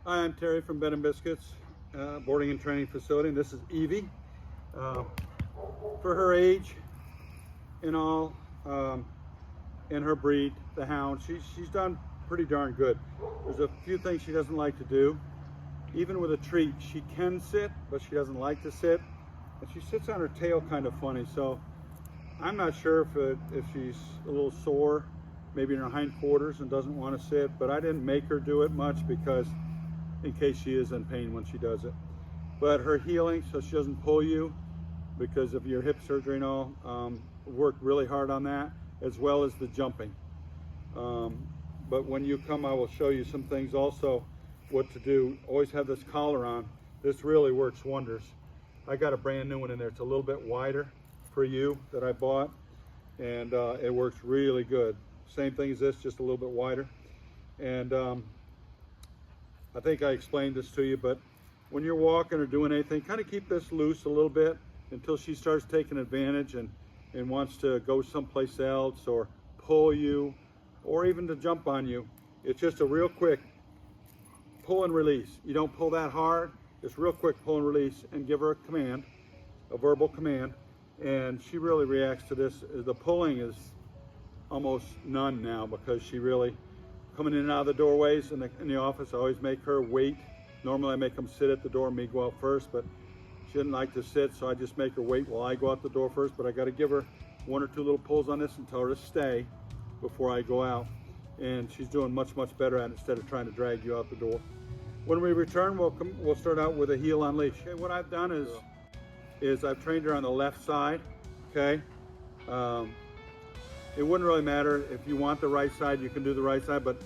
Hi, I'm Terry from Bed and Biscuits Boarding and Training Facility, and this is Evie. For her age and all, and her breed, the hound, she's done pretty darn good. There's a few things she doesn't like to do. Even with a treat, she can sit, but she doesn't like to sit, and she sits on her tail kind of funny. So I'm not sure if she's a little sore, maybe in her hindquarters, and doesn't want to sit. But I didn't make her do it much because in case she is in pain when she does it. But her healing, so she doesn't pull you because of your hip surgery and all, worked really hard on that, as well as the jumping. But when you come, I will show you some things also, what to do. Always have this collar on. This really works wonders. I got a brand new one in there. It's a little bit wider for you that I bought, and it works really good. Same thing as this, just a little bit wider. And I think I explained this to you, but when you're walking or doing anything, kind of keep this loose a little bit until she starts taking advantage and wants to go someplace else or pull you or even to jump on you. It's just a real quick pull and release. You don't pull that hard, just real quick pull and release, and give her a command, a verbal command, and she really reacts to this. The pulling is almost none now because she really, coming in and out of the doorways in the office, I always make her wait. Normally I make them sit at the door and me go out first, but she didn't like to sit, so I just make her wait while I go out the door first. But I got to give her one or two little pulls on this and tell her to stay before I go out. And she's doing much, much better at it instead of trying to drag you out the door. When we return, we'll start out with a heel on leash. Okay, what I've done is I've trained her on the left side, okay? It wouldn't really matter if you want the right side, you can do the right side, but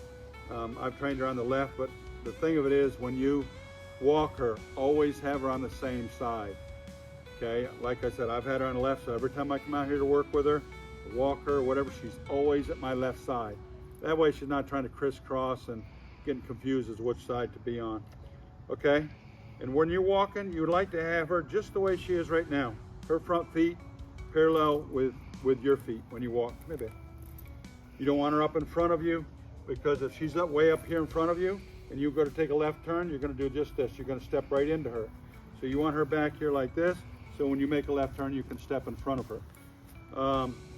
I've trained her on the left. But the thing of it is, when you walk her, always have her on the same side, okay? Like I said, I've had her on the left, so every time I come out here to work with her, walk her, whatever, she's always at my left side. That way she's not trying to crisscross and getting confused as which side to be on, okay? And when you're walking, you would like to have her just the way she is right now. Her front feet parallel with your feet when you walk. Maybe you don't want her up in front of you, because if she's way up here in front of you and you go to take a left turn, you're going to do just this. You're going to step right into her. So you want her back here like this, so when you make a left turn, you can step in front of her.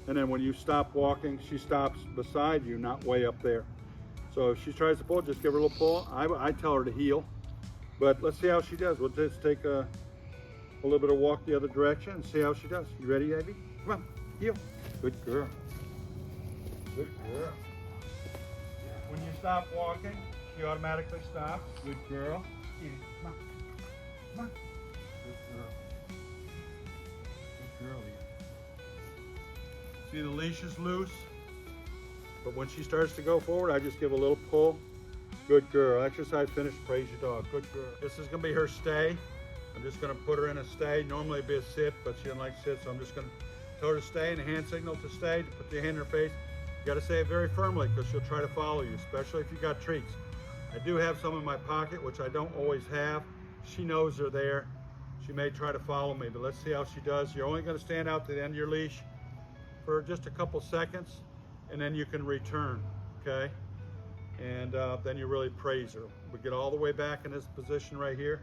And then when you stop walking, she stops beside you, not way up there. So if she tries to pull, just give her a little pull. I tell her to heel, but let's see how she does. We'll just take a little bit of walk the other direction and see how she does. You ready, Evie? Come on, heel. Good girl. Good girl. When you stop walking, she automatically stops. Good girl. Evie, come on. Come on. Good girl. Good girl, Evie. See, the leash is loose, but when she starts to go forward, I just give a little pull. Good girl. Exercise finished. Praise your dog. Good girl. This is going to be her stay. I'm just going to put her in a stay. Normally it'd be a sit, but she doesn't like to sit, so I'm just going to tell her to stay and a hand signal to stay, to put your hand in her face. You got to say it very firmly because she'll try to follow you, especially if you got treats. I do have some in my pocket, which I don't always have. She knows they're there. She may try to follow me, but let's see how she does. You're only going to stand out to the end of your leash for just a couple seconds, and then you can return, okay? And then you really praise her. We get all the way back in this position right here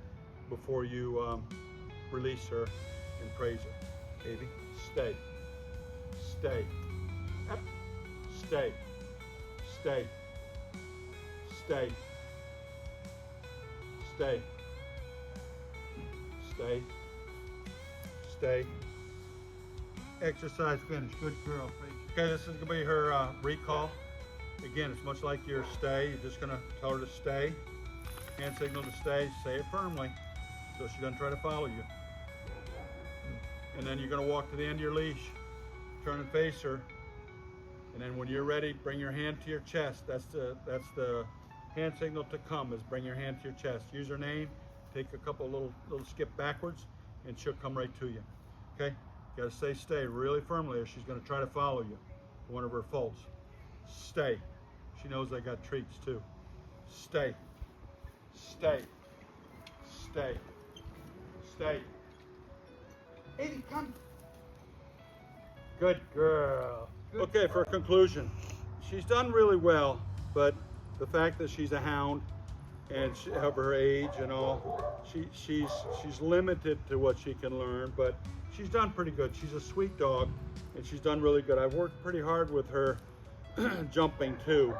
before you release her and praise her. Evie, stay, stay, up, stay, stay, stay, stay, stay, stay. Exercise finished. Good girl. Okay, this is going to be her recall. Again, it's much like your stay. You're just going to tell her to stay. Hand signal to stay. Say it firmly so she doesn't try to follow you. And then you're going to walk to the end of your leash. Turn and face her. And then when you're ready, bring your hand to your chest. That's the hand signal to come, is bring your hand to your chest. Use her name. Take a couple little skip backwards, and she'll come right to you. Okay? You got to say stay really firmly, or she's going to try to follow you. One of her faults. Stay. She knows I got treats too. Stay. Stay. Stay. Stay. Evie, come. Good girl. Okay, for a conclusion, she's done really well, but the fact that she's a hound, and of her age and all. She's limited to what she can learn, but she's done pretty good. She's a sweet dog, and she's done really good. I've worked pretty hard with her jumping too,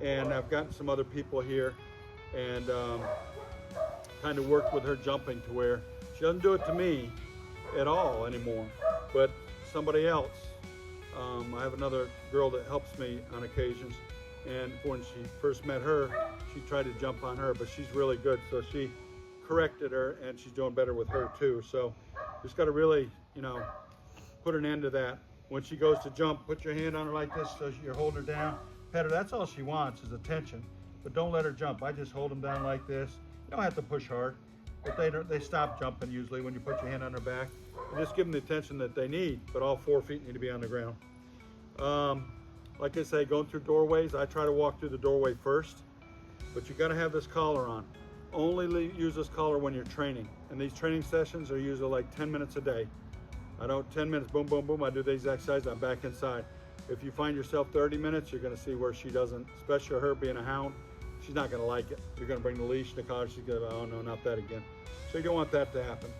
and I've gotten some other people here and kind of worked with her jumping to where she doesn't do it to me at all anymore, but somebody else. I have another girl that helps me on occasions, and when she first met her, she tried to jump on her, but she's really good, so she corrected her, and she's doing better with her too. So just got to really, put an end to that. When she goes to jump, put your hand on her like this so you're holding her down. Pet her. That's all she wants is attention, but don't let her jump. I just hold them down like this. You don't have to push hard, but they stop jumping usually when you put your hand on their back. And just give them the attention that they need, but all 4 feet need to be on the ground. Like I say, going through doorways, I try to walk through the doorway first, but you got to have this collar on. Only use this collar when you're training, and these training sessions are usually like 10 minutes a day. 10 minutes, boom, boom, boom, I do the exact size, I'm back inside. If you find yourself 30 minutes, you're going to see where she doesn't, especially her being a hound, she's not going to like it. You're going to bring the leash and the collar, she's going to, oh no, not that again. So you don't want that to happen.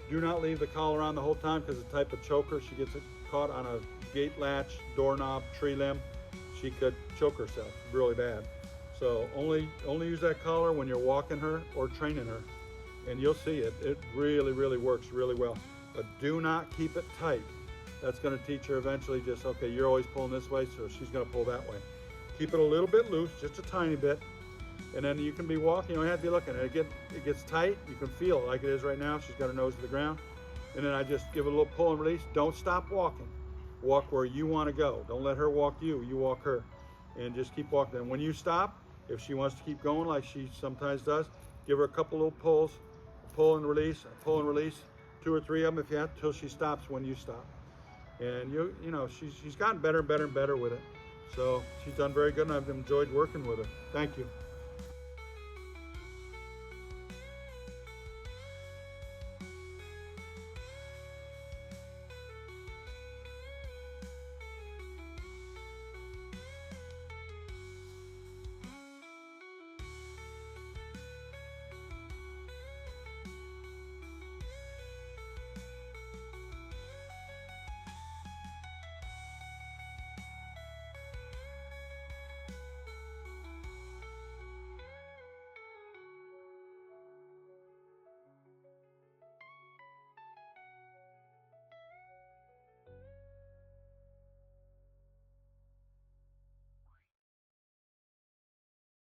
Do not leave the collar on the whole time, because the type of choker, she gets caught on a gate latch, doorknob, tree limb, she could choke herself really bad. So only use that collar when you're walking her or training her, and you'll see it. It really, really works really well. But do not keep it tight. That's going to teach her eventually just, okay, you're always pulling this way, so she's going to pull that way. Keep it a little bit loose, just a tiny bit, and then you can be walking. You don't have to be looking at it. It gets tight. You can feel it like it is right now. She's got her nose to the ground. And then I just give it a little pull and release. Don't stop walking. Walk where you want to go. Don't let her walk you. You walk her. And just keep walking. And when you stop, if she wants to keep going like she sometimes does, give her a couple little pulls. Pull and release, 2 or 3 of them if you have, till she stops when you stop. And she's gotten better and better and better with it. So she's done very good, and I've enjoyed working with her. Thank you.